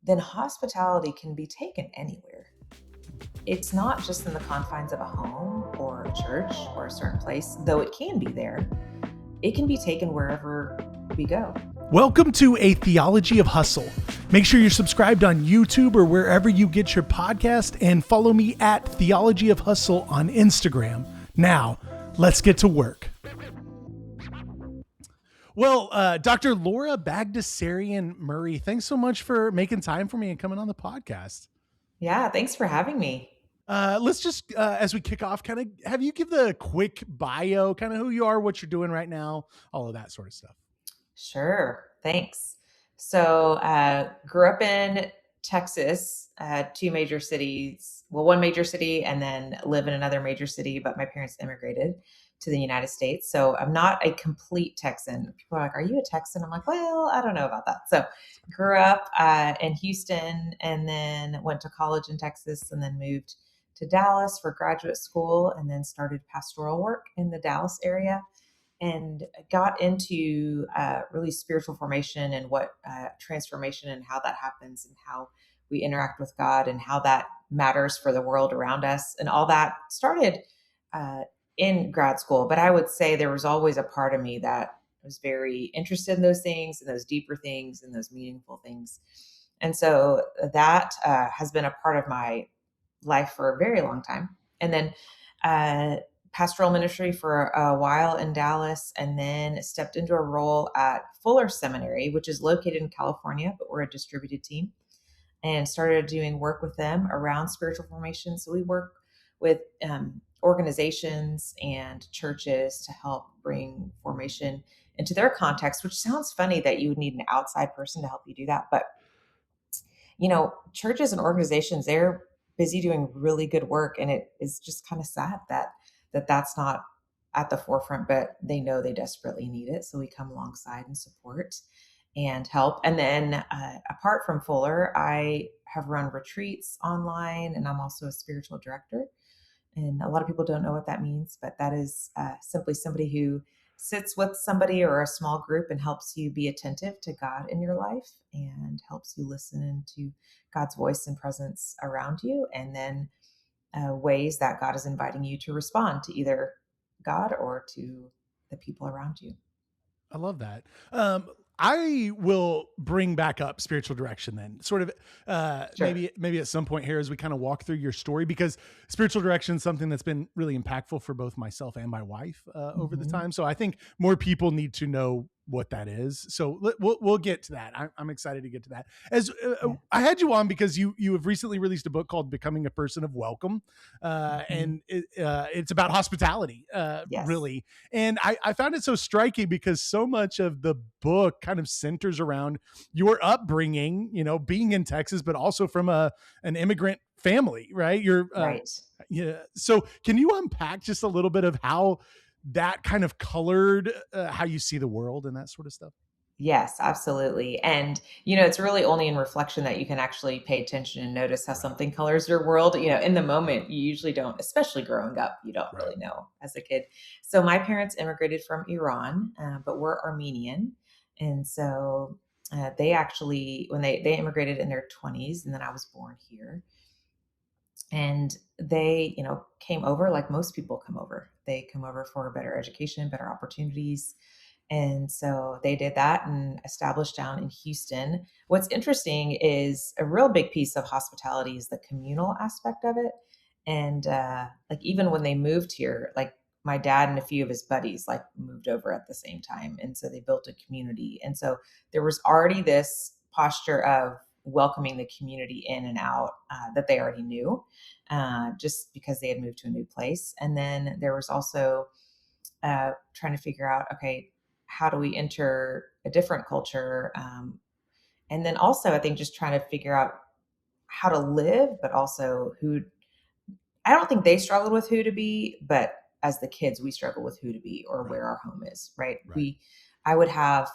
then hospitality can be taken anywhere. It's not just in the confines of a home or a church or a certain place, though it can be there. It can be taken wherever we go. Welcome to A Theology of Hustle. Make sure you're subscribed on YouTube or wherever you get your podcast, and follow me at Theology of Hustle on Instagram. Now, let's get to work. Well, Dr. Laura Baghdassarian Murray, thanks so much for making time for me and coming on the podcast. Yeah, thanks for having me. Let's just, as we kick off, kind of have you give the quick bio, kind of who you are, what you're doing right now, all of that sort of stuff. Sure, thanks. So, grew up in Texas, two major cities, well, one major city, and then live in another major city, but my parents immigrated to the United States. So I'm not a complete Texan. People are like, are you a Texan? I'm like, well, I don't know about that. So grew up in Houston and then went to college in Texas and then moved to Dallas for graduate school and then started pastoral work in the Dallas area and got into really spiritual formation and what transformation and how that happens and how we interact with God and how that matters for the world around us. And all that started in grad school. But I would say there was always a part of me that was very interested in those things and those deeper things and those meaningful things. And so that has been a part of my life for a very long time. And then pastoral ministry for a while in Dallas, and then stepped into a role at Fuller Seminary, which is located in California, but we're a distributed team, and started doing work with them around spiritual formation. So we work with organizations and churches to help bring formation into their context, which sounds funny that you would need an outside person to help you do that. But, churches and organizations, they're busy doing really good work. And it is just kind of sad that's not at the forefront, but they know they desperately need it. So we come alongside and support and help. And then apart from Fuller, I have run retreats online, and I'm also a spiritual director. And a lot of people don't know what that means, but that is simply somebody who sits with somebody or a small group and helps you be attentive to God in your life and helps you listen to God's voice and presence around you. And then ways that God is inviting you to respond to either God or to the people around you. I love that. I will bring back up spiritual direction then, sort of Sure. maybe at some point here as we kind of walk through your story, because spiritual direction is something that's been really impactful for both myself and my wife over the time. So I think more people need to know what that is. So we'll get to that. I'm excited to get to that. As I had you on because you have recently released a book called Becoming a Person of Welcome, and it's about hospitality, Yes. really. And I found it so striking because so much of the book kind of centers around your upbringing, being in Texas, but also from an immigrant family, right? Right. Yeah. So can you unpack just a little bit of how that kind of colored how you see the world and that sort of stuff? Yes, absolutely. And, it's really only in reflection that you can actually pay attention and notice how something colors your world. In the moment, you usually don't, especially growing up, you don't really know as a kid. So my parents immigrated from Iran, but we're Armenian. And so they actually, when they immigrated in their 20s, and then I was born here. And they, came over like most people come over. They come over for a better education, better opportunities. And so they did that and established down in Houston. What's interesting is a real big piece of hospitality is the communal aspect of it. And like even when they moved here, like my dad and a few of his buddies like moved over at the same time. And so they built a community. And so there was already this posture of welcoming the community in and out that they already knew just because they had moved to a new place. And then there was also trying to figure out, okay, how do we enter a different culture? And then also, I think just trying to figure out how to live, but also I don't think they struggled with who to be, but as the kids, we struggle with who to be or where our home is, right? I would have,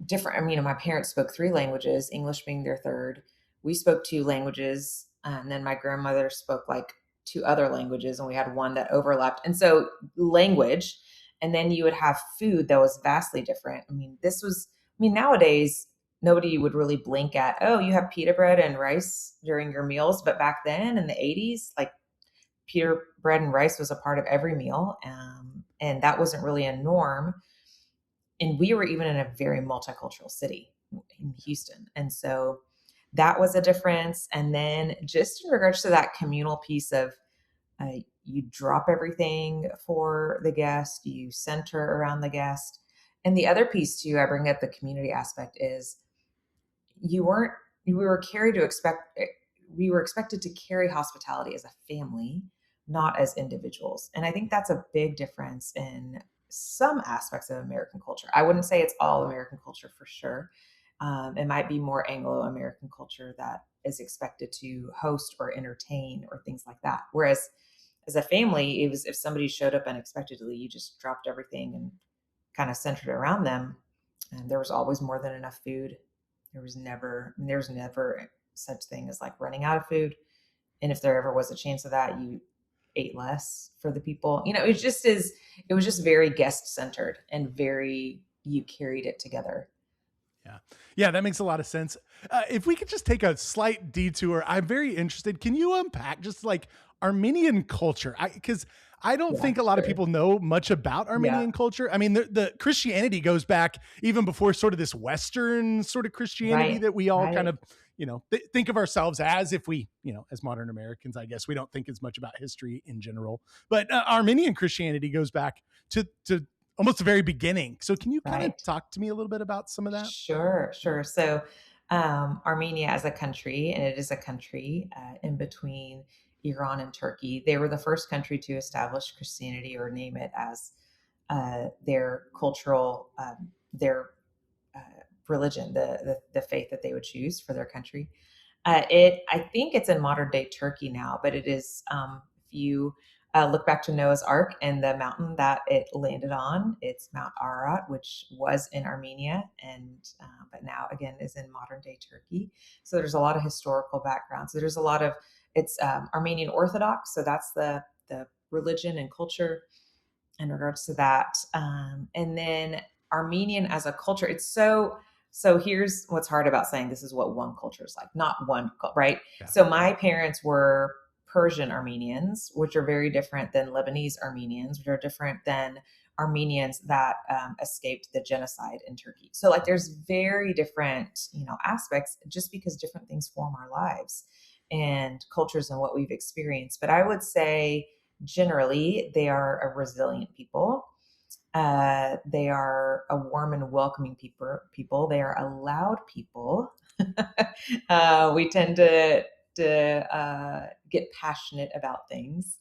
different, my parents spoke 3 languages, English being their third. We spoke 2 languages. And then my grandmother spoke like 2 other languages, and we had one that overlapped. And so language, and then you would have food that was vastly different. Nowadays nobody would really blink at, oh, you have pita bread and rice during your meals. But back then in the 80s, like pita bread and rice was a part of every meal. And that wasn't really a norm. And we were even in a very multicultural city in Houston. And so that was a difference. And then just in regards to that communal piece of you drop everything for the guest, you center around the guest. And the other piece too, I bring up the community aspect is you weren't, we were carried to expect, we were expected to carry hospitality as a family, not as individuals. And I think that's a big difference in some aspects of American culture. I wouldn't say it's all American culture for sure. It might be more Anglo American culture that is expected to host or entertain or things like that. Whereas as a family, it was if somebody showed up unexpectedly, you just dropped everything and kind of centered around them. And there was always more than enough food. There's never such thing as like running out of food. And if there ever was a chance of that, you ate less for the people. It was just very guest centered and very, you carried it together. Yeah. Yeah, that makes a lot of sense. If we could just take a slight detour, I'm very interested. Can you unpack just like Armenian culture? Because I don't Yeah, think a lot of sure. people know much about Yeah, Armenian culture. I mean, the Christianity goes back even before sort of this Western sort of Christianity right, that we all kind right, of, think of ourselves as if we, as modern Americans, I guess we don't think as much about history in general. But Armenian Christianity goes back to almost the very beginning. So can you kind of right. talk to me a little bit about some of that? Sure, sure. So, Armenia as a country, and it is a country in between Iran and Turkey, they were the first country to establish Christianity or name it as their cultural, their uh, religion, the faith that they would choose for their country. I think it's in modern day Turkey now, but it is. If you look back to Noah's Ark and the mountain that it landed on, it's Mount Ararat, which was in Armenia, and but now again is in modern day Turkey. So there's a lot of historical background. So there's a lot of it's Armenian Orthodox, so that's the religion and culture in regards to that. And then Armenian as a culture, it's so here's what's hard about saying this is what one culture is like, not one, right? Yeah. So my parents were Persian Armenians, which are very different than Lebanese Armenians, which are different than Armenians that escaped the genocide in Turkey. So like there's very different, aspects just because different things form our lives and cultures and what we've experienced. But I would say generally they are a resilient people. They are a warm and welcoming people. They are a loud people. We tend to get passionate about things.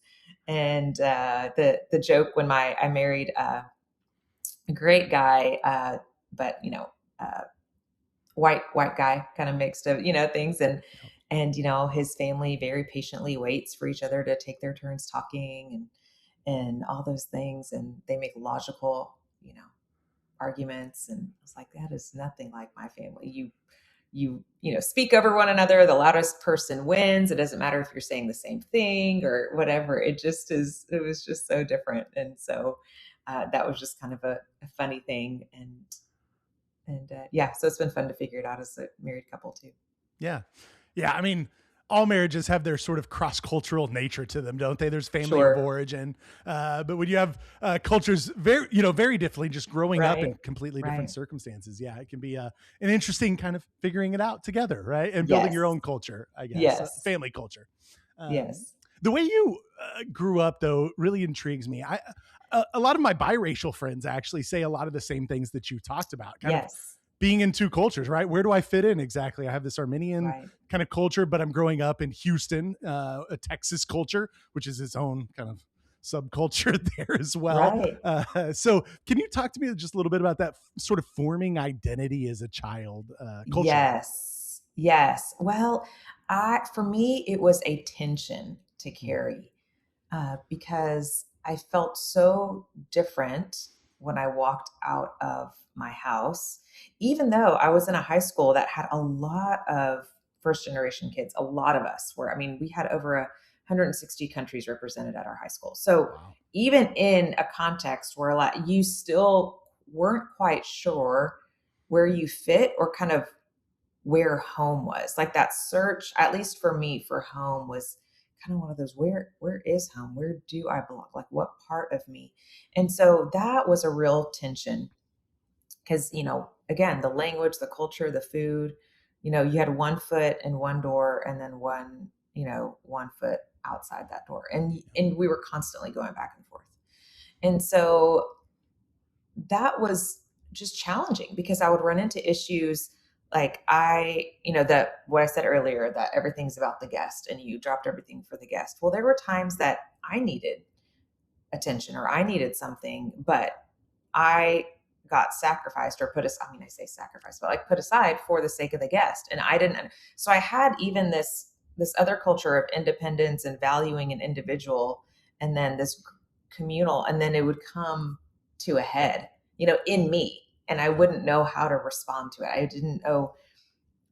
And the joke when I married a great guy, but uh, white guy, kind of mixed of things, and his family very patiently waits for each other to take their turns talking and all those things, and they make logical arguments, and I was like, that is nothing like my family. You speak over one another, the loudest person wins. It doesn't matter if you're saying the same thing or whatever. It was just so different. And so that was just kind of a funny thing. And yeah, so it's been fun to figure it out as a married couple too. Yeah. Yeah. I mean, all marriages have their sort of cross-cultural nature to them, don't they? There's family of Sure. origin, but when you have cultures very differently, just growing up in Right. completely different Right. circumstances, yeah, it can be an interesting kind of figuring it out together, right? And building your Yes. own culture, I guess, Yes. family culture. Um, Yes. the way you grew up, though, really intrigues me. A lot of my biracial friends actually say a lot of the same things that you talked about, kind of Yes. being in two cultures, right? Where do I fit in exactly? I have this Armenian Right. kind of culture, but I'm growing up in Houston, a Texas culture, which is its own kind of subculture there as well. Right. So, can you talk to me just a little bit about that sort of forming identity as a child, culturally? Yes. Yes. Well, I for me it was a tension to Mm. carry because I felt so different when I walked out of my house, even though I was in a high school that had a lot of first generation kids. A lot of us were. I mean, we had over 160 countries represented at our high school. So Wow. even in a context where you still weren't quite sure where you fit or kind of where home was. Like that search, at least for me, for home was kind of one of those, where is home? Where do I belong? Like what part of me? And so that was a real tension because, again, the language, the culture, the food, you had one foot in one door and then one foot outside that door. And we were constantly going back and forth. And so that was just challenging because I would run into issues like that what I said earlier, that everything's about the guest and you dropped everything for the guest. Well, there were times that I needed attention or I needed something, but I got sacrificed or I say sacrificed, but like put aside for the sake of the guest. And I didn't, so I had even this other culture of independence and valuing an individual, and then this communal, and then it would come to a head, in me. And I wouldn't know how to respond to it. I didn't know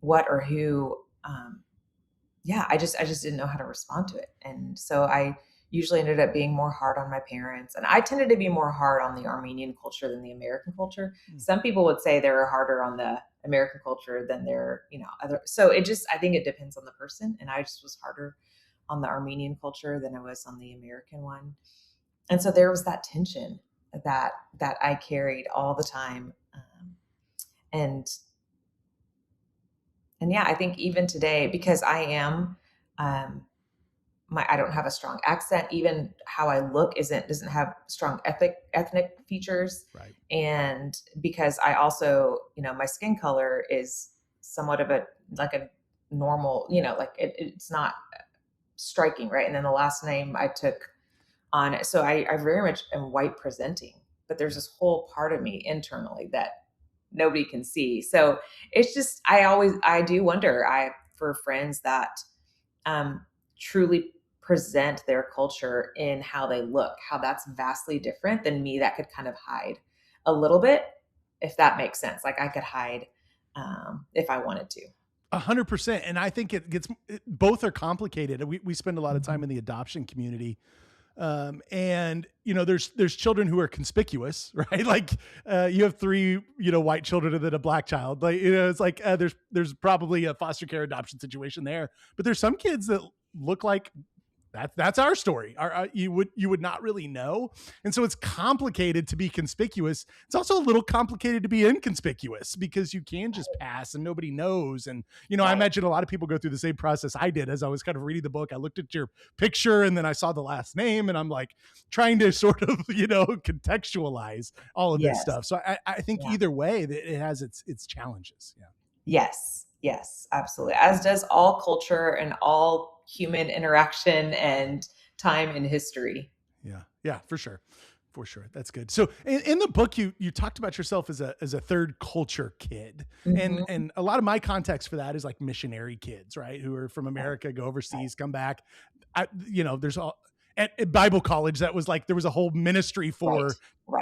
what or who, I just didn't know how to respond to it. And so I usually ended up being more hard on my parents. And I tended to be more hard on the Armenian culture than the American culture. Some people would say they're harder on the American culture than their, other. So I think it depends on the person. And I just was harder on the Armenian culture than I was on the American one. And so there was that tension that I carried all the time. And yeah, I think even today, because I am, I don't have a strong accent. Even how I look doesn't have strong ethnic features. Right. And because I also, my skin color is somewhat of a normal, like it's not striking, right? And then the last name I took on it, so I very much am white presenting, but there's this whole part of me internally that nobody can see. So it's just I do wonder for friends that truly present their culture in how they look, how that's vastly different than me that could kind of hide a little bit, if that makes sense. Like I could hide if I wanted to. 100%. And I think both are complicated. We spend a lot of time in the adoption community. And there's children who are conspicuous, right? Like, you have three, white children and then a black child. Like, it's like, there's probably a foster care adoption situation there, but there's some kids that look like that's our story. You would not really know. And so it's complicated to be conspicuous. It's also a little complicated to be inconspicuous because you can just pass and nobody knows. And, I imagine a lot of people go through the same process I did as I was kind of reading the book. I looked at your picture and then I saw the last name and I'm like trying to sort of, contextualize all of this stuff. So I think either way that it has its challenges. Yeah. Yes, absolutely. As does all culture and all human interaction and time in history. Yeah, for sure. That's good. So in the book, you talked about yourself as a third culture kid. Mm-hmm. And a lot of my context for that is like missionary kids, right? Who are from America, go overseas, come back. There's at Bible college, that was like, there was a whole ministry for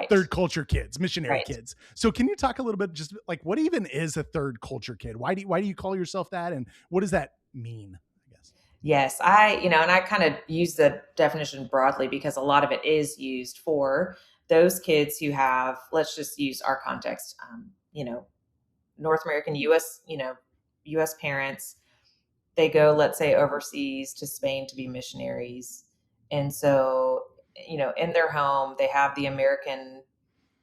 third culture kids, missionary kids. So can you talk a little bit, just like, what even is a third culture kid? Why do you call yourself that? And what does that mean? I guess. Yes, and I kind of use the definition broadly because a lot of it is used for those kids who have, let's just use our context, North American, US parents, they go, let's say, overseas to Spain to be missionaries. And so, in their home, they have the American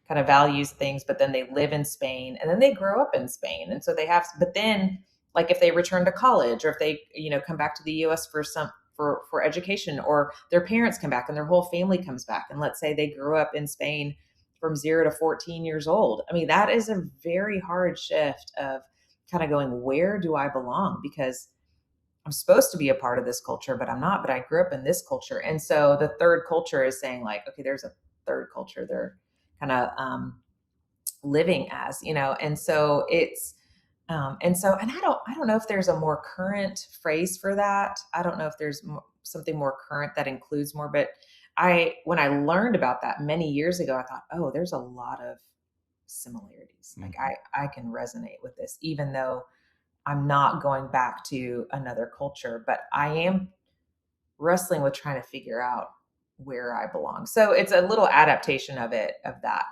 kind of values things, but then they live in Spain and then they grow up in Spain. And so but then like if they return to college or if they, come back to the US for education, or their parents come back and their whole family comes back. And let's say they grew up in Spain from 0 to 14 years old. I mean, that is a very hard shift of kind of going, where do I belong? Because I'm supposed to be a part of this culture, but I'm not, but I grew up in this culture. And so the third culture is saying like, okay, there's a third culture they're kind of living as, and so it's, and I don't know if there's a more current phrase for that. I don't know if there's something more current that includes more, but when I learned about that many years ago, I thought, oh, there's a lot of similarities. Mm-hmm. Like I can resonate with this, even though I'm not going back to another culture, but I am wrestling with trying to figure out where I belong. So it's a little adaptation of that.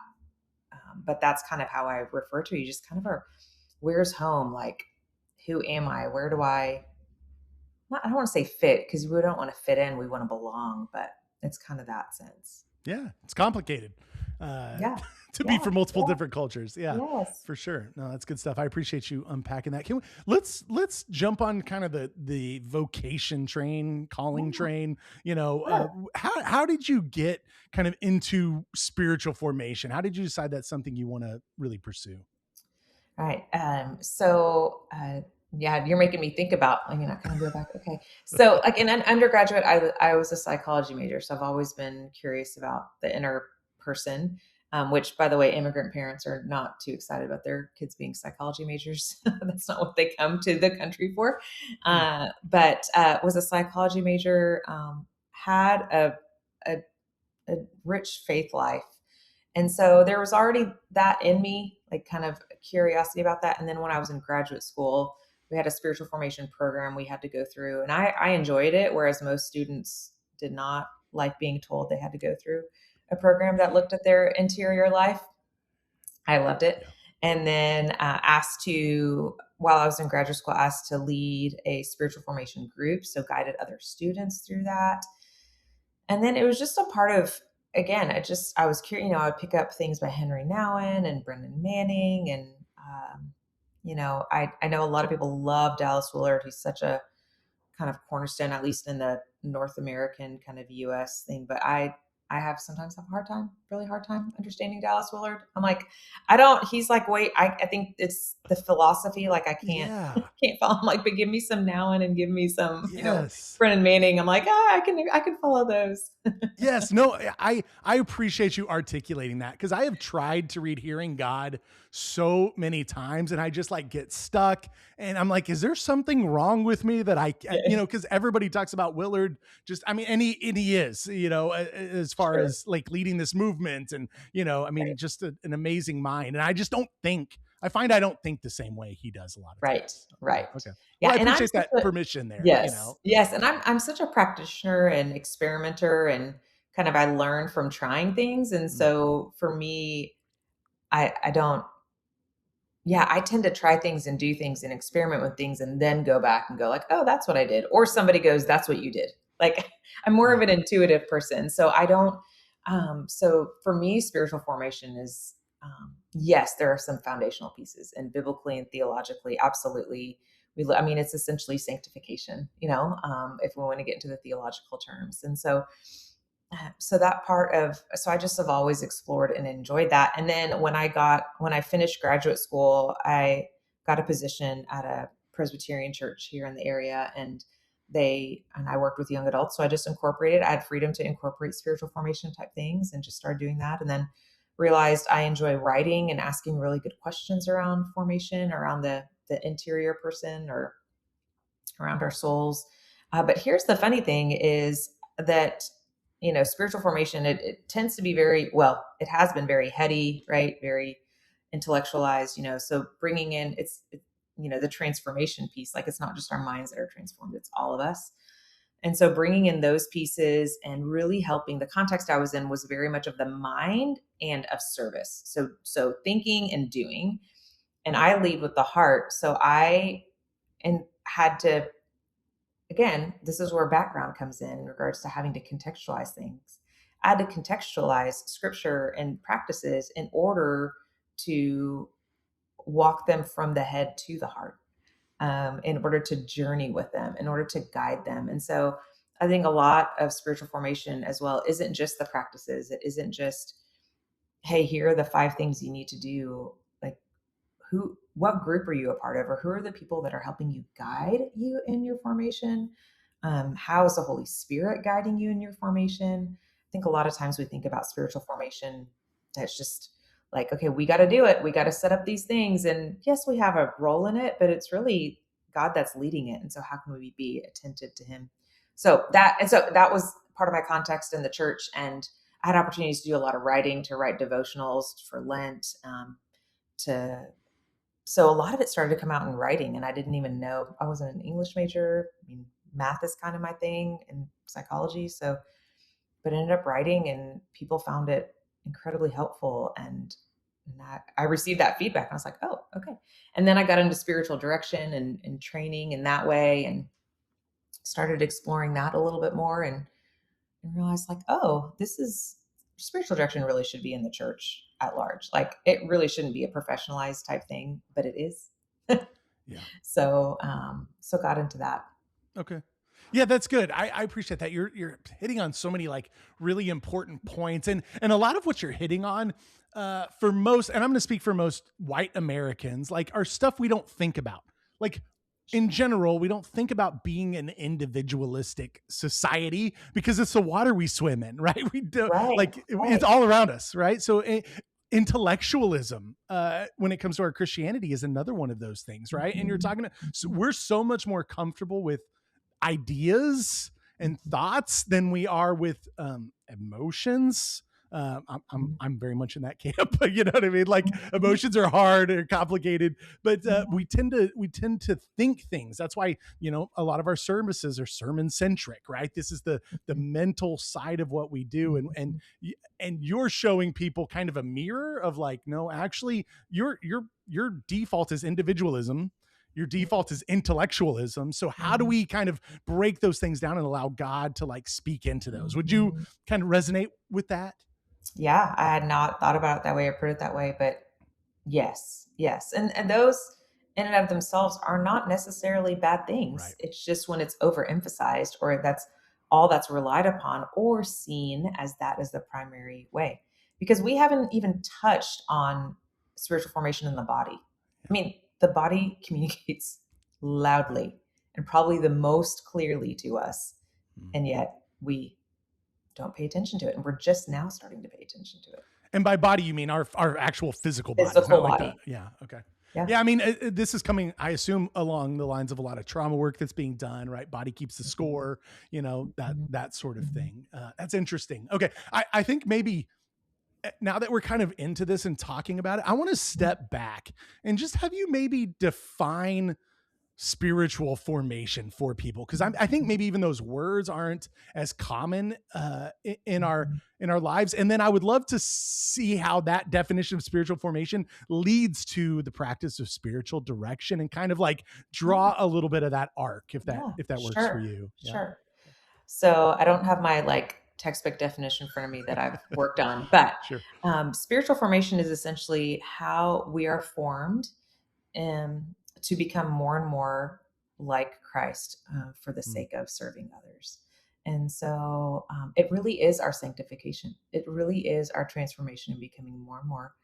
But that's kind of how I refer to you, just kind of where's home? Like, who am I? Where do I don't want to say fit, because we don't want to fit in. We want to belong, but it's kind of that sense. Yeah, it's complicated uh, Yeah. to be Yeah. for multiple Yeah. different cultures. Yeah, Yes. for sure. No, that's good stuff. I appreciate you unpacking that. Can we, let's jump on kind of the vocation train, calling Yeah. train. Sure. How did you get kind of into spiritual formation? How did you decide that's something you want to really pursue? Right. Yeah, you're making me think about, I mean, I kind of go back. Okay. So like in an undergraduate, I was a psychology major. So I've always been curious about the inner person, which by the way, immigrant parents are not too excited about their kids being psychology majors. That's not what they come to the country for. Hmm. But was a psychology major, had a, a rich faith life. And so there was already that in me, like kind of curiosity about that. And then when I was in graduate school, we had a spiritual formation program we had to go through, and I enjoyed it, whereas most students did not like being told they had to go through a program that looked at their interior life. I loved it. Yeah. And then while I was in graduate school, asked to lead a spiritual formation group. So guided other students through that. And then it was just a part of, again, I was curious, I would pick up things by Henry Nouwen and Brendan Manning. And, I know a lot of people love Dallas Willard. He's such a kind of cornerstone, at least in the North American kind of US thing. But I have sometimes have a hard time, really hard time understanding Dallas Willard. I'm like, I don't, he's like, wait, I think it's the philosophy. Like I can't, Yeah. can't follow. I'm like, but give me some Nouwen and give me some, Yes. Brennan Manning. I'm like, I can follow those. Yes, no, I appreciate you articulating that, because I have tried to read Hearing God so many times, and I just like get stuck, and I'm like, is there something wrong with me that Yeah, because everybody talks about Willard, just I mean, and he is, as far sure. as like leading this movement, and I mean, Right. just an amazing mind, and I just don't think I find I don't think the same way he does a lot of Right. times. So, yeah, Right. okay. Yeah. Well, I And I'm appreciate such that a, permission there. yes. Yes. And I'm such a practitioner and experimenter, and kind of I learn from trying things. And Mm, so for me, I don't, yeah, I tend to try things and do things and experiment with things and then go back and go like, oh, that's what I did. Or somebody goes, that's what you did. Like I'm more of yeah, an intuitive person. So I don't, so for me, spiritual formation is, yes, there are some foundational pieces, and biblically and theologically, absolutely. I mean, it's essentially sanctification, if we want to get into the theological terms. And so that part of, so I just have always explored and enjoyed that. And then when I finished graduate school, I got a position at a Presbyterian church here in the area, and I worked with young adults, so I had freedom to incorporate spiritual formation type things and just started doing that. And then realized I enjoy writing and asking really good questions around formation, around the interior person, or around our souls. But here's the funny thing is that, spiritual formation, it tends to be very, well, it has been very heady, right? Very intellectualized, so bringing in, the transformation piece, like it's not just our minds that are transformed, it's all of us. And so bringing in those pieces and really helping, the context I was in was very much of the mind and of service. So thinking and doing, and I lead with the heart. So I and had to, again, this is where background comes in regards to having to contextualize things. I had to contextualize scripture and practices in order to walk them from the head to the heart, in order to journey with them, in order to guide them. And so I think a lot of spiritual formation as well isn't just the practices. It isn't just, hey, here are the 5 things you need to do. Like, what group are you a part of, or who are the people that are helping you guide you in your formation? How is the Holy Spirit guiding you in your formation? I think a lot of times we think about spiritual formation that's just like, okay, we got to do it, we got to set up these things, and yes, we have a role in it, but it's really God that's leading it. And so how can we be attentive to him? So that was part of my context in the church. And I had opportunities to do a lot of writing, to write devotionals for Lent, to so a lot of it started to come out in writing, and I didn't even know. I wasn't an English major. I mean, math is kind of my thing, and psychology. So, but I ended up writing, and people found it incredibly helpful. And And I received that feedback. And I was like, oh, okay. And then I got into spiritual direction and training in that way, and started exploring that a little bit more, and realized like, oh, this is spiritual direction really should be in the church at large. Like it really shouldn't be a professionalized type thing, but it is. Yeah. So, so got into that. Okay. Yeah, that's good. I appreciate that. You're hitting on so many like really important points, and a lot of what you're hitting on, for most, and I'm going to speak for most white Americans, like are stuff we don't think about. Like in general, we don't think about being an individualistic society because it's the water we swim in, right? We do Right. like it's Right. all around us, right? So intellectualism, when it comes to our Christianity, is another one of those things, right? And you're Mhm. talking, so we're so much more comfortable with ideas and thoughts than we are with emotions. I'm very much in that camp. You know what I mean? Like emotions are hard or complicated, but we tend to think things. That's why, a lot of our services are sermon centric, right? This is the mental side of what we do, and you're showing people kind of a mirror of like, no, actually, your default is individualism. Your default is intellectualism. So how do we kind of break those things down and allow God to like speak into those? Would you kind of resonate with that? Yeah, I had not thought about it that way or put it that way, but yes, yes. And those in and of themselves are not necessarily bad things. Right. It's just when it's overemphasized, or that's all that's relied upon or seen as that is the primary way. Because we haven't even touched on spiritual formation in the body. I mean, the body communicates loudly and probably the most clearly to us, Mm. and yet we don't pay attention to it. And we're just now starting to pay attention to it. And by body, you mean our actual physical bodies, Physical not like the, body. yeah. Okay. Yeah. Yeah. I mean, this is coming, I assume, along the lines of a lot of trauma work that's being done, right? Body keeps the score, that sort of thing. That's interesting. Okay. I think maybe now that we're kind of into this and talking about it, I want to step back and just have you maybe define spiritual formation for people, because I think maybe even those words aren't as common in our lives. And then I would love to see how that definition of spiritual formation leads to the practice of spiritual direction, and kind of like draw a little bit of that arc, if that Yeah, if that works for sure, you. Yeah. sure. So I don't have my like textbook definition in front of me that I've worked on, but Sure. spiritual formation is essentially how we are formed to become more and more like Christ for the Mm. sake of serving others. And so it really is our sanctification. It really is our transformation and becoming more and more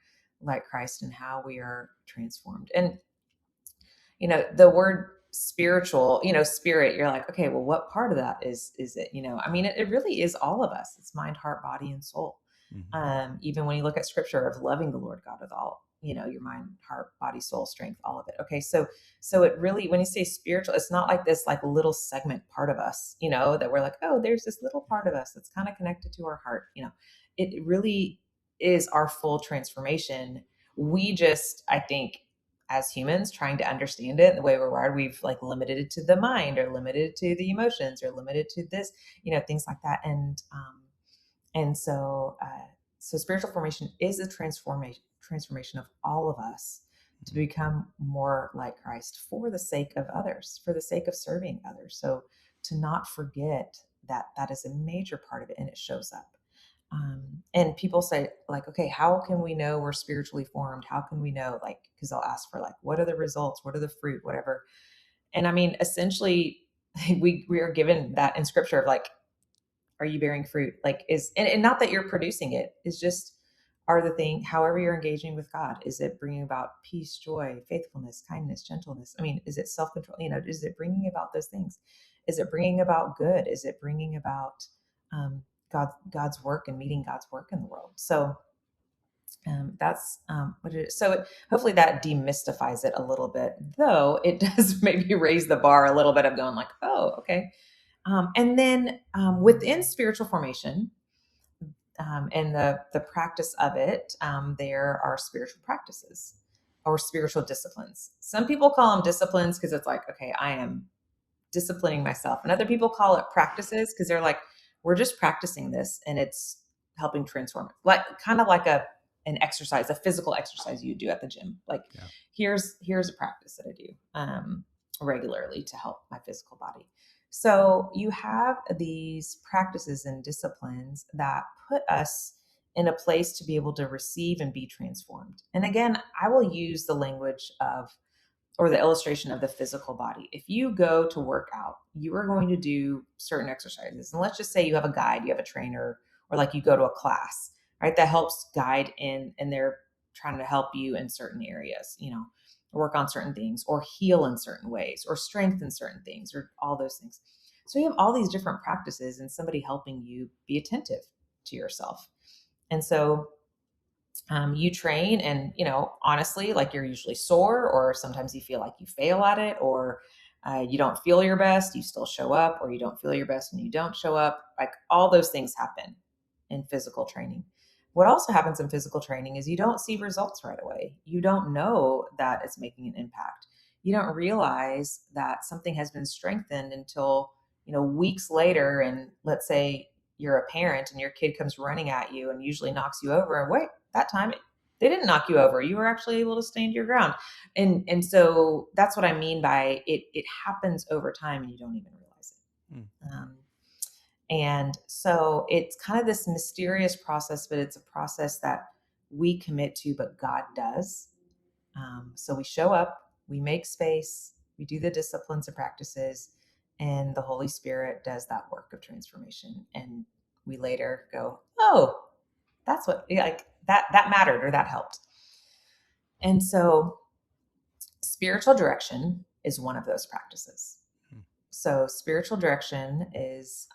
like Christ and how we are transformed. And the word spiritual, spirit, you're like, okay, well, what part of that is it? I mean, it really is all of us. It's mind, heart, body, and soul. Mhm. Even when you look at scripture of loving the Lord God with all, your mind, heart, body, soul, strength, all of it. Okay, so it really, when you say spiritual, it's not like this like little segment part of us, that we're like, oh, there's this little part of us that's kind of connected to our heart. It really is our full transformation. We just, I think, as humans trying to understand it the way we're wired, we've like limited it to the mind, or limited to the emotions, or limited to this, things like that. And so spiritual formation is a transformation of all of us to become more like Christ for the sake of others, for the sake of serving others. So to not forget that that is a major part of it, and it shows up. And people say like, okay, how can we know we're spiritually formed? How can we know, like, because they'll ask for like, what are the results? What are the fruit? Whatever. And I mean, essentially, we are given that in scripture of like, are you bearing fruit? Like and not that you're producing it, is just are the thing, however you're engaging with God, is it bringing about peace, joy, faithfulness, kindness, gentleness? I mean, is it self-control? Is it bringing about those things? Is it bringing about good? Is it bringing about God's work and meeting God's work in the world? So that's what it is. So hopefully that demystifies it a little bit, though it does maybe raise the bar a little bit of going like, oh, okay. And then within spiritual formation and the practice of it, there are spiritual practices or spiritual disciplines. Some people call them disciplines because it's like, okay, I am disciplining myself. And other people call it practices because they're like, we're just practicing this and it's helping transform it. Like kind of like an exercise, a physical exercise you do at the gym. Like, Yeah. here's a practice that I do regularly to help my physical body. So you have these practices and disciplines that put us in a place to be able to receive and be transformed. And again, I will use the language of, or the illustration of, the physical body. If you go to work out, you are going to do certain exercises. And let's just say you have a guide, you have a trainer, or like you go to a class, right? That helps guide and they're trying to help you in certain areas, work on certain things or heal in certain ways or strengthen certain things or all those things. So you have all these different practices and somebody helping you be attentive to yourself. And so you train and honestly, like, you're usually sore, or sometimes you feel like you fail at it, or you don't feel your best, you still show up, or you don't feel your best and you don't show up. Like, all those things happen in physical training. What also happens in physical training is you don't see results right away. You don't know that it's making an impact. You don't realize that something has been strengthened until weeks later. And let's say you're a parent and your kid comes running at you and usually knocks you over, and wait, that time they didn't knock you over, you were actually able to stand your ground. And so that's what I mean by it happens over time and you don't even realize it. And so it's kind of this mysterious process, but it's a process that we commit to, but God does. So we show up, we make space, we do the disciplines and practices, and the Holy Spirit does that work of transformation. And we later go, oh, that's what, like, that mattered, or that helped. And so spiritual direction is one of those practices. So spiritual direction is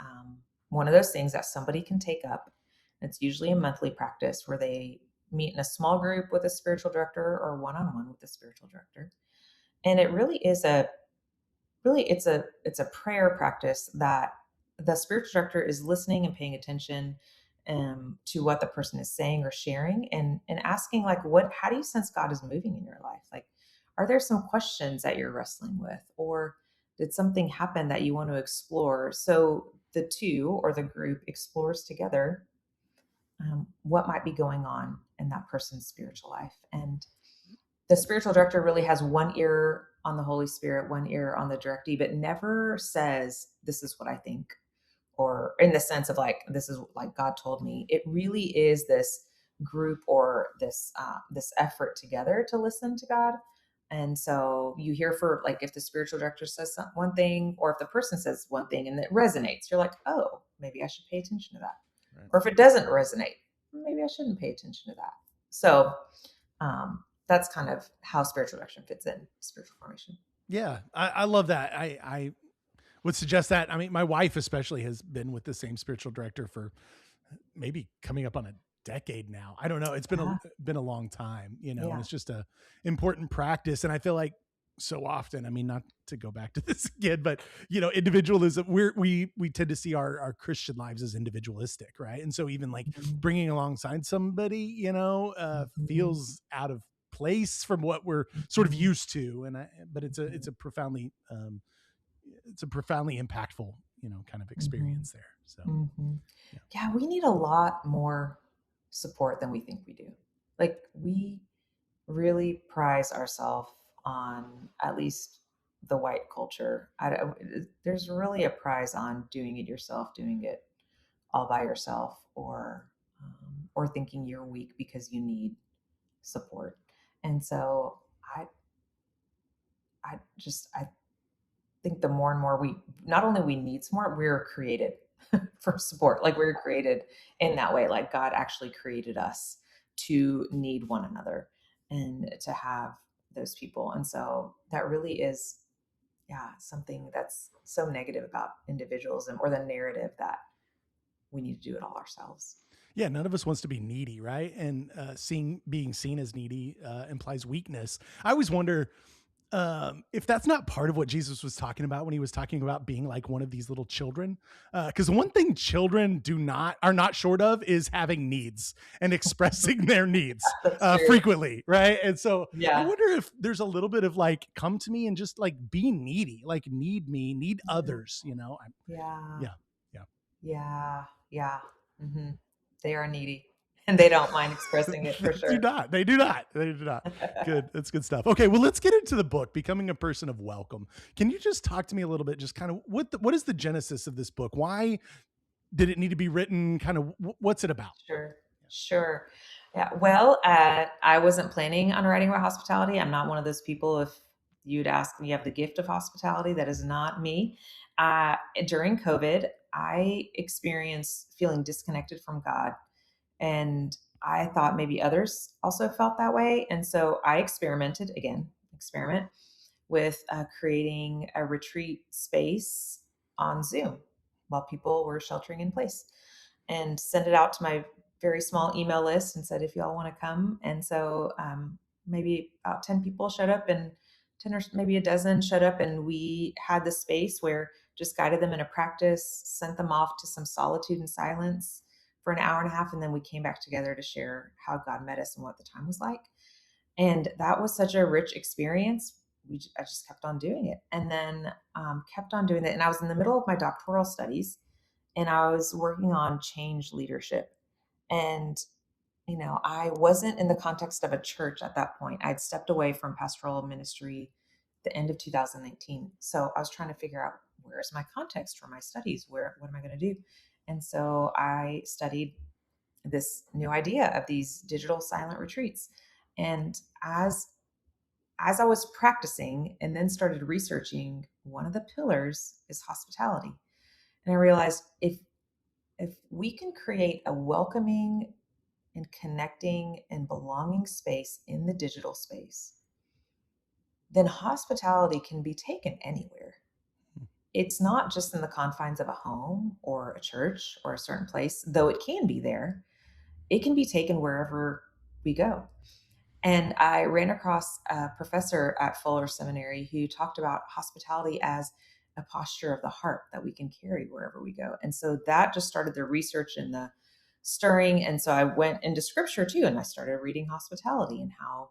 one of those things that somebody can take up. It's usually a monthly practice where they meet in a small group with a spiritual director or one-on-one with a spiritual director. And it really is it's a prayer practice that the spiritual director is listening and paying attention to what the person is saying or sharing, and asking, like, how do you sense God is moving in your life? Like, are there some questions that you're wrestling with, or did something happen that you want to explore? So the two, or the group, explores together what might be going on in that person's spiritual life. And the spiritual director really has one ear on the Holy Spirit, one ear on the directee, but never says, this is what I think, or in the sense of, like, this is like God told me. It really is this group, or this effort together to listen to God. And so you hear, for like, if the spiritual director says one thing, or if the person says one thing and it resonates, you're like, oh, maybe I should pay attention to that. Right. Or if it doesn't resonate, maybe I shouldn't pay attention to that. So that's kind of how spiritual direction fits in spiritual formation. Yeah, I love that. I would suggest that. I mean, my wife especially has been with the same spiritual director for maybe coming up on a decade now. I don't know. It's been a long time, and it's just a important practice. And I feel like so often, I mean, not to go back to this again, but individualism, we tend to see our Christian lives as individualistic, right? And so even like bringing alongside somebody, feels out of place from what we're sort of used to. But it's a profoundly impactful, kind of experience there. So yeah, we need a lot more support than we think we do. Like, we really prize ourselves on, at least the white culture. There's really a prize on doing it yourself, doing it all by yourself, or thinking you're weak because you need support. And so I think the more and more not only we need support, we're created for support. Like, we're created in that way. Like, God actually created us to need one another and to have those people. And so that really is, something that's so negative about individualism, or the narrative that we need to do it all ourselves. Yeah, none of us wants to be needy, right? And being seen as needy implies weakness. I always wonder if that's not part of what Jesus was talking about when he was talking about being like one of these little children. Because one thing children are not short of is having needs and expressing their needs frequently, right? And so I wonder if there's a little bit of like, come to me and just like be needy, like need me, need others, Yeah. Mm-hmm. They are needy. and they don't mind expressing it for They do sure. not. They do not. They do not. Good. That's good stuff. Okay, well, let's get into the book, Becoming a Person of Welcome. Can you just talk to me a little bit, just kind of what is the genesis of this book? Why did it need to be written? Kind of what's it about? Sure, sure. Yeah, well, I wasn't planning on writing about hospitality. I'm not one of those people. If you'd ask me, you have the gift of hospitality. That is not me. Uh, During COVID, I experienced feeling disconnected from God, and I thought maybe others also felt that way. And so I experimented again, experiment with creating a retreat space on Zoom while people were sheltering in place, and sent it out to my very small email list and said, if y'all want to come. And so maybe about 10 people showed up, and 10 or maybe a dozen showed up. And we had the space where just guided them in a practice, sent them off to some solitude and silence for an hour and a half. And then we came back together to share how God met us and what the time was like. And that was such a rich experience. I just kept on doing it, and then kept on doing it. And I was in the middle of my doctoral studies, and I was working on change leadership. And, I wasn't in the context of a church at that point. I'd stepped away from pastoral ministry the end of 2019. So I was trying to figure out, where's my context for my studies? What am I going to do? And so I studied this new idea of these digital silent retreats. And as I was practicing and then started researching, one of the pillars is hospitality. And I realized, if we can create a welcoming and connecting and belonging space in the digital space, then hospitality can be taken anywhere. It's not just in the confines of a home or a church or a certain place, though it can be there. It can be taken wherever we go. And I ran across a professor at Fuller Seminary who talked about hospitality as a posture of the heart that we can carry wherever we go. And so that just started the research and the stirring. And so I went into scripture too, and I started reading hospitality and how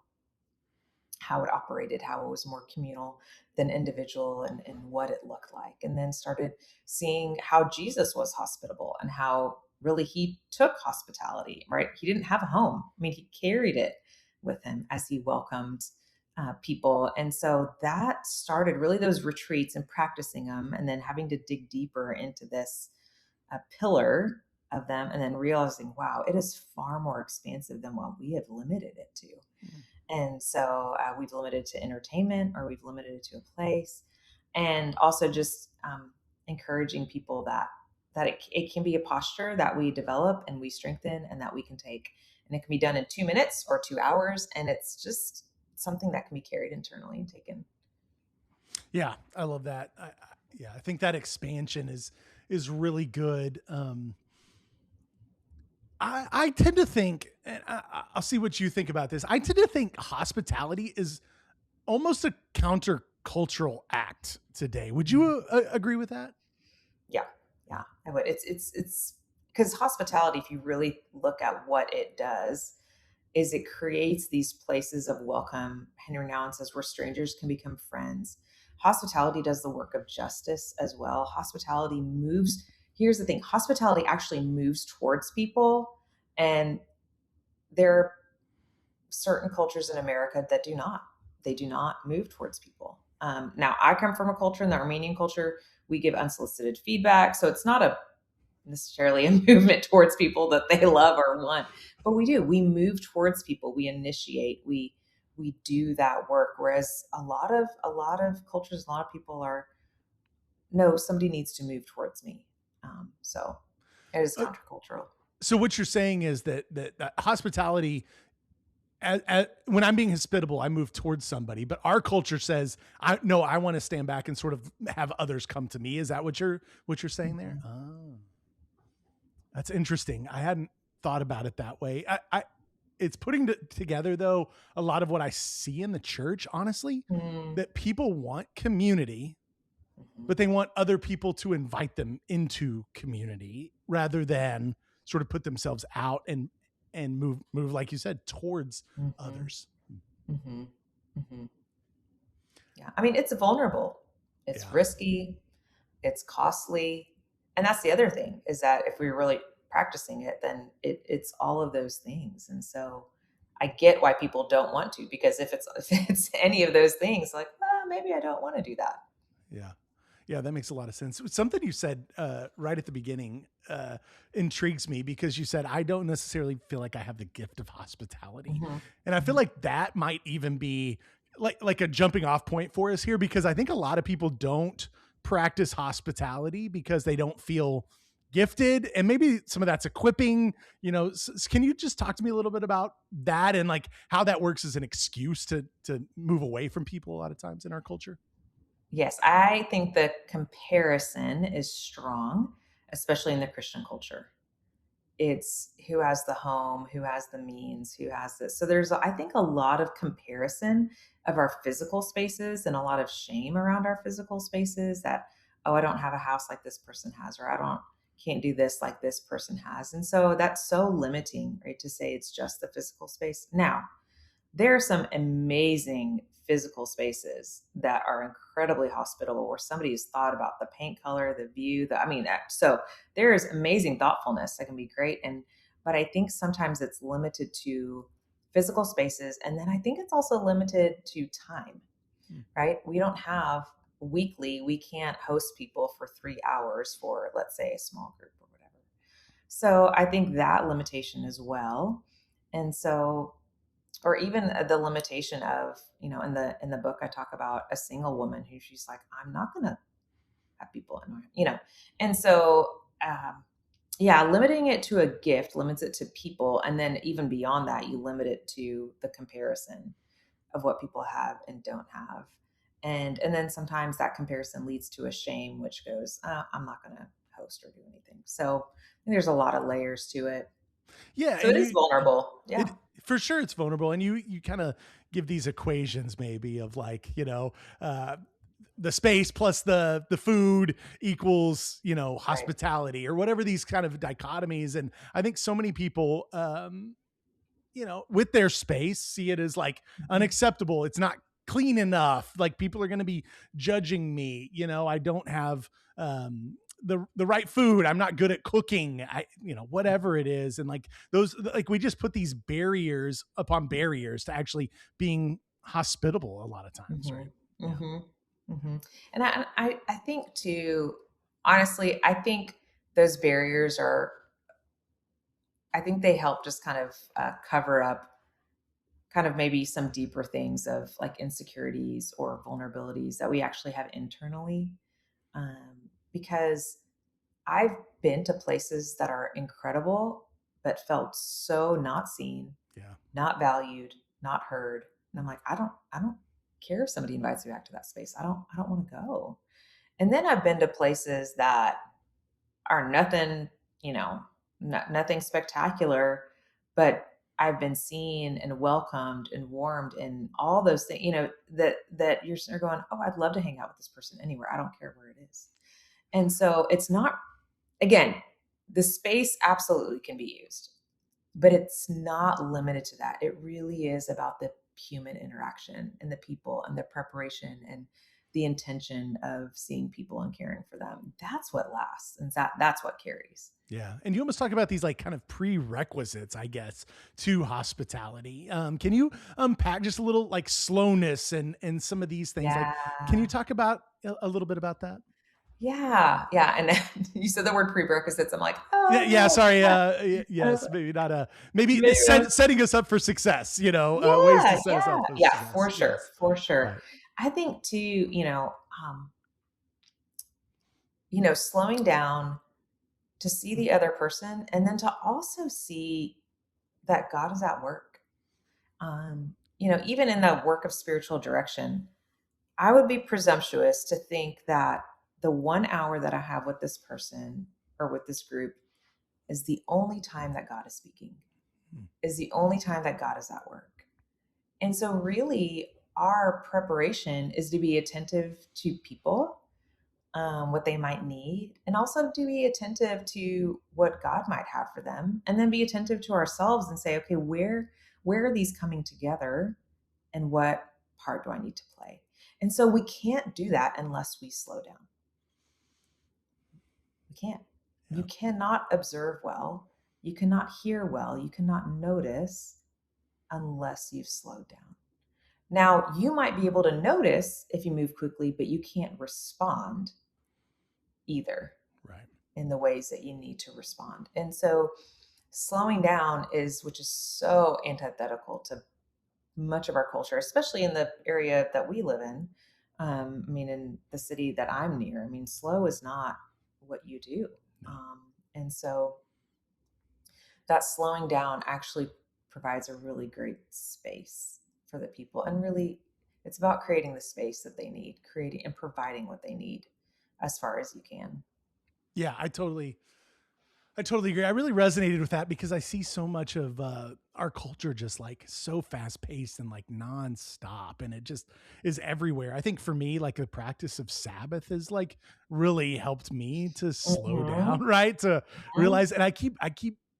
it operated, how it was more communal than individual, and what it looked like. And then started seeing how Jesus was hospitable and how really he took hospitality, right? He didn't have a home. I mean, he carried it with him as he welcomed people. And so that started really those retreats and practicing them, and then having to dig deeper into this pillar of them, and then realizing, wow, it is far more expansive than what we have limited it to. Mm-hmm. And so we've limited it to entertainment, or we've limited it to a place, and also just encouraging people that it can be a posture that we develop and we strengthen and that we can take, and it can be done in 2 minutes or 2 hours, and it's just something that can be carried internally and taken. Yeah, I love that. I think that expansion is really good. I tend to think, and I'll see what you think about this. I tend to think hospitality is almost a countercultural act today. Would you agree with that? Yeah, I would. It's because hospitality, if you really look at what it does, is it creates these places of welcome. Henry Nouwen says, where strangers can become friends. Hospitality does the work of justice as well. Hospitality moves. Here's the thing: hospitality actually moves towards people, and there are certain cultures in America that do not. They do not move towards people. Now, I come from a culture, in the Armenian culture, we give unsolicited feedback, so it's not necessarily a movement towards people that they love or want, but we do. We move towards people. We initiate. We do that work. Whereas a lot of cultures, a lot of people are, no, somebody needs to move towards me. So it is countercultural. So what you're saying is that hospitality, when I'm being hospitable, I move towards somebody, but our culture says, I want to stand back and sort of have others come to me. Is that what you're saying there? Oh, that's interesting. I hadn't thought about it that way. It's putting together, though, a lot of what I see in the church, honestly, that people want community, but they want other people to invite them into community rather than sort of put themselves out and move, like you said, towards others. Yeah. I mean, it's vulnerable. It's risky. It's costly. And that's the other thing, is that if we really practicing it, then it's all of those things. And so I get why people don't want to, because if it's any of those things, like, maybe I don't want to do that. Yeah. Yeah, that makes a lot of sense. Something you said right at the beginning intrigues me, because you said, I don't necessarily feel like I have the gift of hospitality. Hmm. And I feel Hmm. like that might even be like a jumping off point for us here, because I think a lot of people don't practice hospitality because they don't feel gifted. And maybe some of that's equipping, can you just talk to me a little bit about that, and like how that works as an excuse to move away from people a lot of times in our culture? Yes, I think the comparison is strong, especially in the Christian culture. It's who has the home, who has the means, who has this. So there's, I think, a lot of comparison of our physical spaces, and a lot of shame around our physical spaces, that, oh, I don't have a house like this person has, or I don't can't do this like this person has. And so that's so limiting, right? To say it's just the physical space. Now, there are some amazing physical spaces that are incredibly hospitable, where somebody has thought about the paint color, the view, so there is amazing thoughtfulness that can be great. But I think sometimes it's limited to physical spaces. And then I think it's also limited to time, Hmm. right? We don't have weekly, we can't host people for 3 hours for, let's say, a small group or whatever. So I think that limitation as well. And so, or even the limitation of, in the book I talk about a single woman who, she's like, I'm not gonna have people in my, and so, yeah, limiting it to a gift limits it to people, and then even beyond that, you limit it to the comparison of what people have and don't have. And then sometimes that comparison leads to a shame, which goes, I'm not gonna host or do anything. So I think there's a lot of layers to it. Yeah, So and it is vulnerable. it Yeah. for sure it's vulnerable, and you kind of give these equations maybe of like, the space plus the food equals, Right. hospitality, or whatever, these kind of dichotomies. And I think so many people with their space see it as like Mhm. unacceptable. It's not clean enough. Like, people are going to be judging me. I don't have the right food. I'm not good at cooking. Whatever it is. And like those, like, we just put these barriers upon barriers to actually being hospitable a lot of times. Right. Mhm. Yeah. Mhm. Mhm. And I think too, honestly, I think those barriers are, I think they help just kind of cover up kind of maybe some deeper things of like insecurities or vulnerabilities that we actually have internally. Because I've been to places that are incredible, but felt so not seen, Yeah. not valued, not heard. And I'm like, I don't care if somebody invites me back to that space. I don't want to go. And then I've been to places that are nothing, nothing spectacular, but I've been seen and welcomed and warmed and all those things, that you're sitting there going, oh, I'd love to hang out with this person anywhere. I don't care where it is. And so it's not, again, the space absolutely can be used, but it's not limited to that. It really is about the human interaction and the people and the preparation and the intention of seeing people and caring for them. That's what lasts, and that's what carries. Yeah. And you almost talk about these like kind of prerequisites, I guess, to hospitality. Can you unpack just a little like slowness and some of these things? Like, Yeah. can you talk about a little bit about that? Yeah. Yeah. And you said the word prerequisites. I'm like, Yeah, yeah. oh Sorry. no. Yes, maybe not. Maybe Maybe I was, setting us up for success. Ways to yeah, set us yeah, up for yeah, for success. sure. Yes. For sure. Right. I think too, um, slowing down to see the other person, and then to also see that God is at work. Even in the work of spiritual direction, I would be presumptuous to think that the 1 hour that I have with this person or with this group is the only time that God is speaking, Hmm. is the only time that God is at work. And so, really, our preparation is to be attentive to people, what they might need, and also to be attentive to what God might have for them, and then be attentive to ourselves and say, okay, where are these coming together, and what part do I need to play? And so we can't do that unless we slow down. We can't. You Yeah. cannot observe well, you cannot hear well, you cannot notice unless you've slowed down. Now, you might be able to notice if you move quickly, but you can't respond either Right. in the ways that you need to respond. And so, slowing down is, which is so antithetical to much of our culture, especially in the area that we live in. I mean, in the city that I'm near, I mean, slow is not what you do. No. And so, that slowing down actually provides a really great space for the people. And really, it's about creating the space that they need, creating and providing what they need as far as you can. Yeah, I totally agree. I really resonated with that because I see so much of our culture just like so fast paced and like nonstop, and it just is everywhere. I think for me, like the practice of Sabbath is like really helped me to slow down, Mm-hmm. right? To Mm-hmm. realize, and I keep,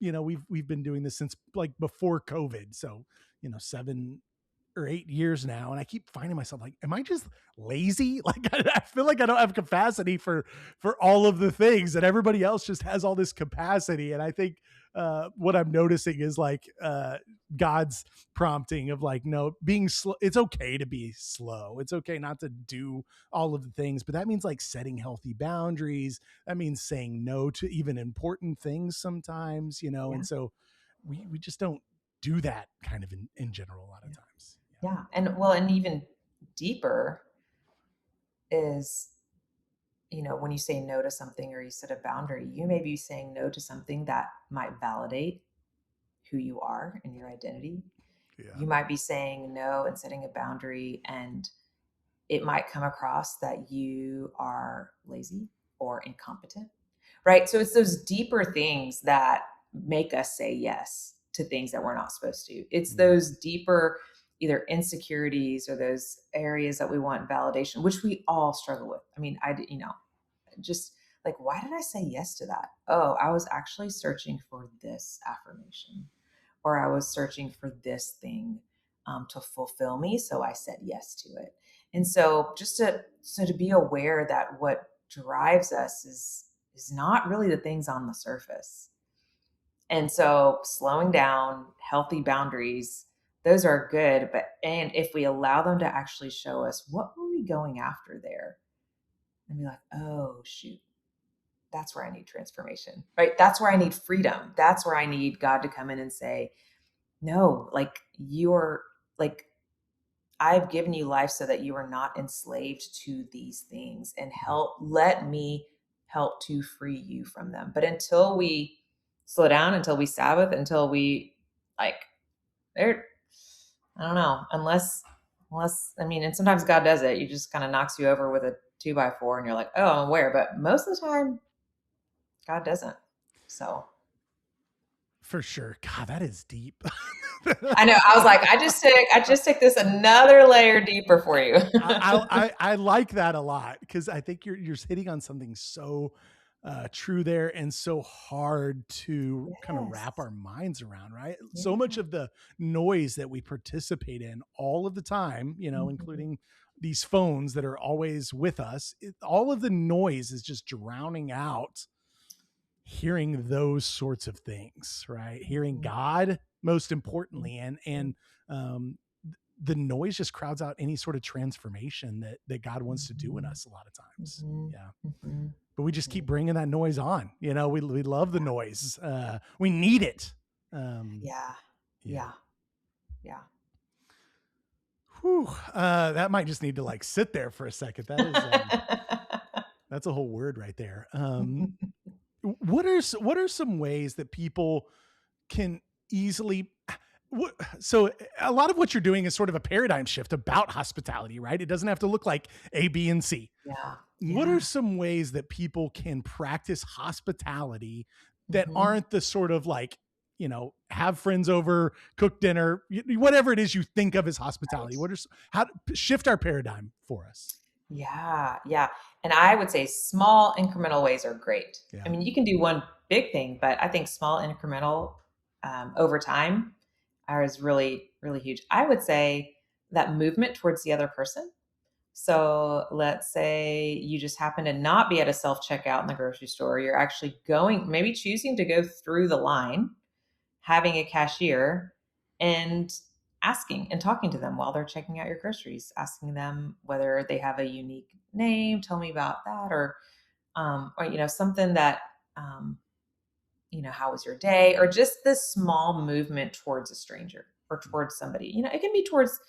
we've been doing this since like before COVID, so 7 or 8 years now, and I keep finding myself like, am I just lazy? Like I feel like I don't have capacity for all of the things, and everybody else just has all this capacity. And I think what I'm noticing is like God's prompting of like, no, being slow. It's okay to be slow. It's okay not to do all of the things, but that means like setting healthy boundaries. That means saying no to even important things sometimes, Yeah. and so we just don't do that kind of in general a lot of Yeah. times. Yeah. And well, and even deeper is, when you say no to something or you set a boundary, you may be saying no to something that might validate who you are and your identity. Yeah. You might be saying no and setting a boundary, and it might come across that you are lazy or incompetent, right? So it's those deeper things that make us say yes to things that we're not supposed to. It's Yeah. those deeper either insecurities or those areas that we want validation, which we all struggle with. I mean, just like, why did I say yes to that? Oh, I was actually searching for this affirmation, or I was searching for this thing to fulfill me. So I said yes to it. And so to be aware that what drives us is not really the things on the surface. And so slowing down, healthy boundaries, those are good. And if we allow them to actually show us what were we going after there, and be like, oh shoot, that's where I need transformation, right? That's where I need freedom. That's where I need God to come in and say, no, like you're like, I've given you life so that you are not enslaved to these things, and let me help to free you from them. But until we slow down, until we Sabbath, until we like, there, I don't know, I mean, and sometimes God does it. He just kind of knocks you over with a 2x4 and you're like, oh, I'm aware. But most of the time, God doesn't. So For sure. God, that is deep. I know. I was like, I just took this another layer deeper for you. I like that a lot because I think you're hitting on something so true there and so hard to kind of wrap Yes. our minds around, right? So much Yeah. of the noise that we participate in all of the time, Mhm. including these phones that are always with us, all of the noise is just drowning out hearing those sorts of things, right? Hearing Mhm. God most Mhm. importantly, and um, the noise just crowds out any sort of transformation that God wants to do in Mhm. us a lot of times. Mhm. Yeah. Mhm. But we just keep Mhm. bringing that noise on. We love the noise. We need it. Yeah. Yeah. Yeah. Yeah. Whew. That might just need to like sit there for a second. That's a whole word right there. What are some ways that people can easily so a lot of what you're doing is sort of a paradigm shift about hospitality, right? It doesn't have to look like A, B, and C. Yeah. What are Yeah. some ways that people can practice hospitality that Mhm. aren't the sort of like, have friends over, cook dinner, whatever it is you think of as Right. hospitality? How to shift our paradigm for us? Yeah. Yeah. And I would say small incremental ways are great. I Yeah. mean, you can do one big thing, but I think small incremental over time is really, really huge. I would say that movement towards the other person. So let's say you just happen to not be at a self checkout in the grocery store. You're actually going, maybe choosing to go through the line, having a cashier, and asking and talking to them while they're checking out your groceries, asking them whether they have a unique name, tell me about that, or something that, um, how was your day, or just this small movement towards a stranger or towards somebody. It can be towards,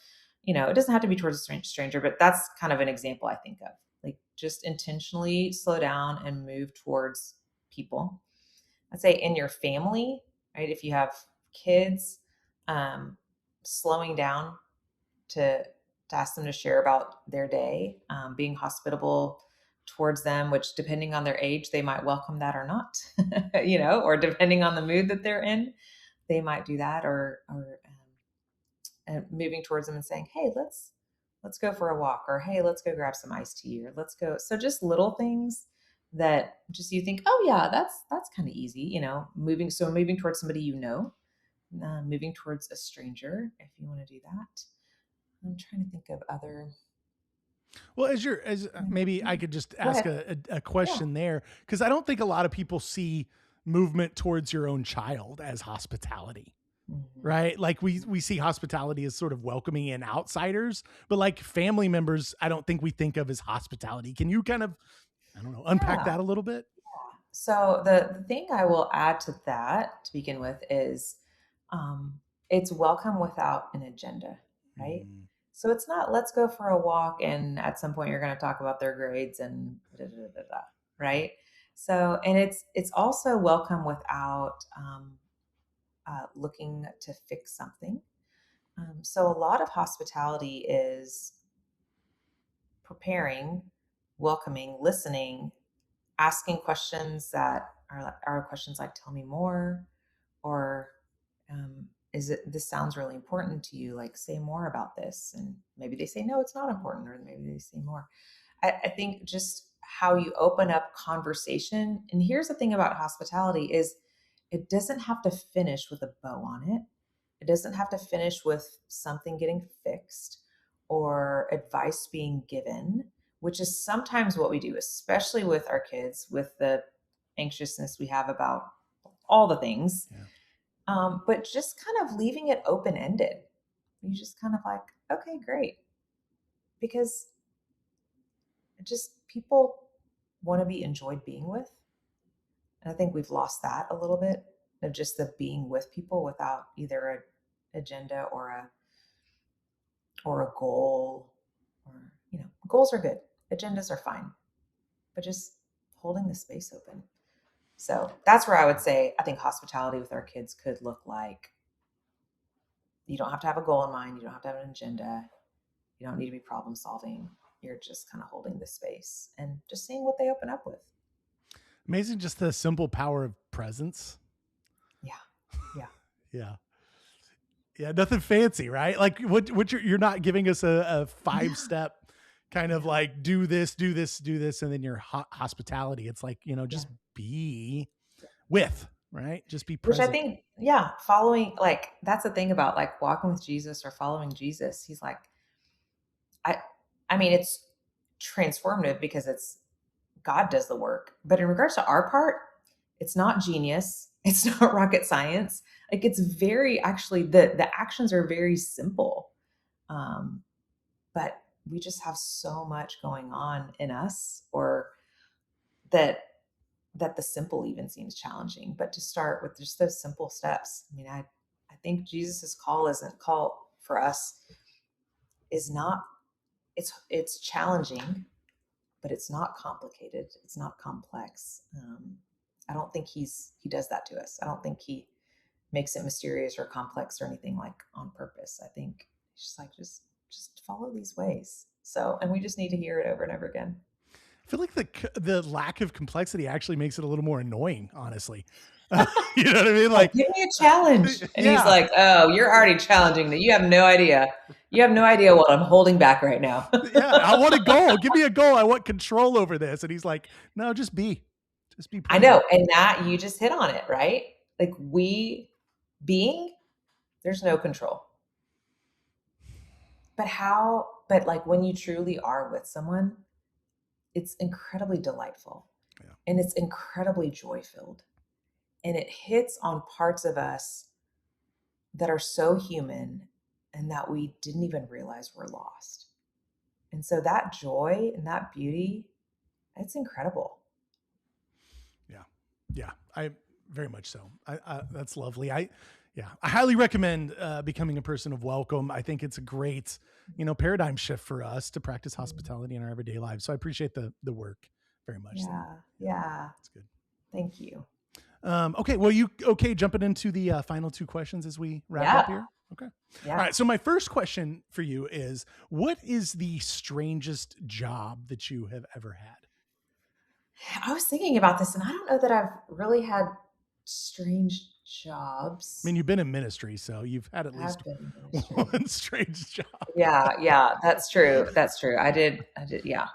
it doesn't have to be towards a stranger, but that's kind of an example I think of. Like just intentionally slow down and move towards people. I'd say in your family, right? If you have kids, um, slowing down to ask them to share about their day, being hospitable towards them, which depending on their age, they might welcome that or not, or depending on the mood that they're in, they might do that, or moving towards them and saying, "Hey, let's go for a walk," or "Hey, let's go grab some iced tea," or "Let's go." So just little things that just you think, "Oh yeah, that's kind of easy," moving towards somebody, moving towards a stranger if you want to do that. I'm trying to think of other. Well, as maybe I could just Go ask ahead. a Yeah. question there, because I don't think a lot of people see movement towards your own child as hospitality. Mhm. Right? Like we see hospitality as sort of welcoming in outsiders, but like family members, I don't think we think of as hospitality. Can you kind of, I don't know, unpack Yeah. that a little bit? So the thing I will add to that to begin with is, it's welcome without an agenda, right? Mm, So it's not let's go for a walk and at some point you're going to talk about their grades and da, da, da, da, da, right? So and it's also welcome without, looking to fix something. So a lot of hospitality is preparing, welcoming, listening, asking questions that are questions like "Tell me more," or, "Is it this sounds really important to you? Like, say more about this." And maybe they say, "No, it's not important," or maybe they say more. I think just how you open up conversation. And here's the thing about hospitality is it doesn't have to finish with a bow on it. It doesn't have to finish with something getting fixed or advice being given, which is sometimes what we do, especially with our kids, with the anxiousness we have about all the things. yeah. But just kind of leaving it open ended. You just kind of like, okay, great. Because just people want to be enjoyed being with. And I think we've lost that a little bit of just the being with people without either a agenda or a goal, or goals are good, agendas are fine, but just holding the space open. So that's where I would say I think hospitality with our kids could look like, you don't have to have a goal in mind, you don't have to have an agenda, you don't need to be problem solving, you're just kind of holding the space and just seeing what they open up with. Amazing, just the simple power of presence. Yeah. Yeah. Yeah. Yeah, nothing fancy, right? Like what you're not giving us a five Yeah. step kind of Yeah. like do this, do this, do this, and then your hospitality. It's like, Yeah. just be with, right? Just be Which I present. think, yeah, following, like, that's the thing about like walking with Jesus or following Jesus. He's like, I, I mean, it's transformative because it's God does the work. But in regards to our part, it's not genius. It's not rocket science. Like it's very actually the actions are very simple. Um, but we just have so much going on in us, or that the simple even seems challenging. But to start with just those simple steps. I mean, I think Jesus's call for us is not, it's challenging, but it's not complicated. It's not complex. I don't think he does that to us. I don't think he makes it mysterious or complex or anything like on purpose. I think he's just like, just follow these ways. So, and we just need to hear it over and over again. I feel like the lack of complexity actually makes it a little more annoying, honestly. You know what I mean? Like, Like, give me a challenge. And he's yeah, like, oh, you're already challenging that. You have no idea. You have no idea what I'm holding back right now. yeah. I want a goal. Give me a goal. I want control over this. And he's like, no, just be I know. present. And that you just hit on it, right? Like being, there's no control. But but like when you truly are with someone, it's incredibly delightful, and it's incredibly joy filled, and it hits on parts of us that are so human and that we didn't even realize we're lost. And so that joy and that beauty, it's incredible. Yeah, I very much so. That's lovely. I highly recommend becoming a person of welcome. I think it's a great, paradigm shift for us to practice hospitality in our everyday lives. So I appreciate the work very much. Yeah. That's good. Thank you. Okay. Well, jumping into the final two questions as we wrap up here? Okay. Yeah. All right. So my first question for you is, what is the strangest job that you have ever had? I was thinking about this, and I don't know that I've really had strange jobs. I mean, you've been in ministry, so you've had at least one strange job. Yeah, that's true. I did. Yeah.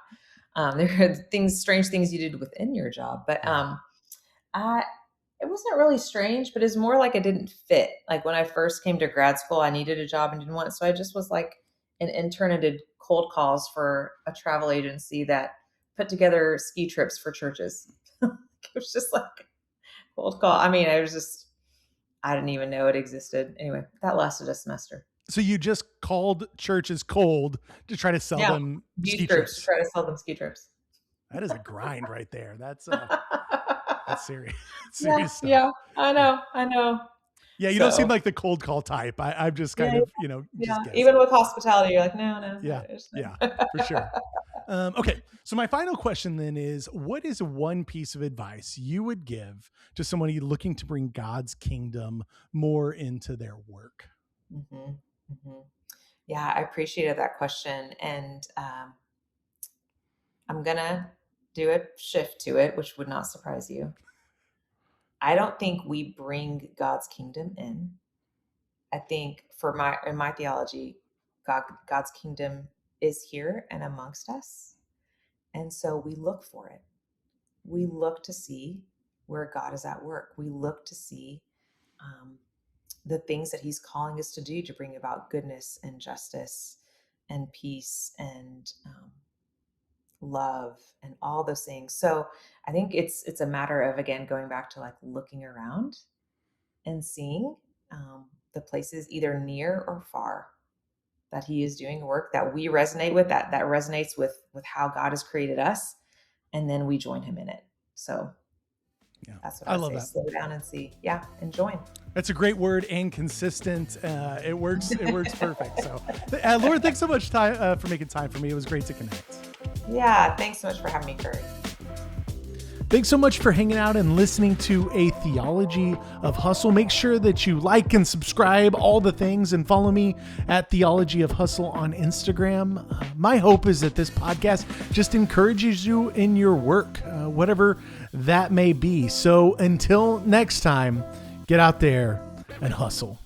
There are strange things you did within your job, but it wasn't really strange, but it's more like it didn't fit. Like when I first came to grad school, I needed a job and didn't want it, so I just was like an intern and did cold calls for a travel agency that put together ski trips for churches. It was just like cold call. I mean, I didn't even know it existed. Anyway, that lasted a semester. So you just called churches cold to try to sell them ski trips. To try to sell them ski trips. That is a grind right there. That's serious. Serious stuff. Yeah, I know. Yeah, you don't seem like the cold call type. I'm just kind of, just guessing. Even with hospitality, you're like, no. Yeah, for sure. Okay, so my final question then is, what is one piece of advice you would give to somebody looking to bring God's kingdom more into their work? Mm-hmm. Mm-hmm. Yeah, I appreciated that question. And I'm going to do a shift to it, which would not surprise you. I don't think we bring God's kingdom in. I think in my theology, God's kingdom is here and amongst us. And so we look for it. We look to see where God is at work. We look to see the things that he's calling us to do to bring about goodness and justice and peace and love and all those things. So I think it's a matter of, again, going back to like looking around and seeing the places either near or far that he is doing work that we resonate with, that resonates with how God has created us, and then we join him in it. So that's what I love. That. Slow down and see. Yeah, and join. That's a great word, and consistent. It works. It works perfect. So, Lauren, thanks so much for making time for me. It was great to connect. Yeah, thanks so much for having me, Currey. Thanks so much for hanging out and listening to A Theology of Hustle. Make sure that you like and subscribe, all the things, and follow me at Theology of Hustle on Instagram. My hope is that this podcast just encourages you in your work, whatever that may be. So until next time, get out there and hustle.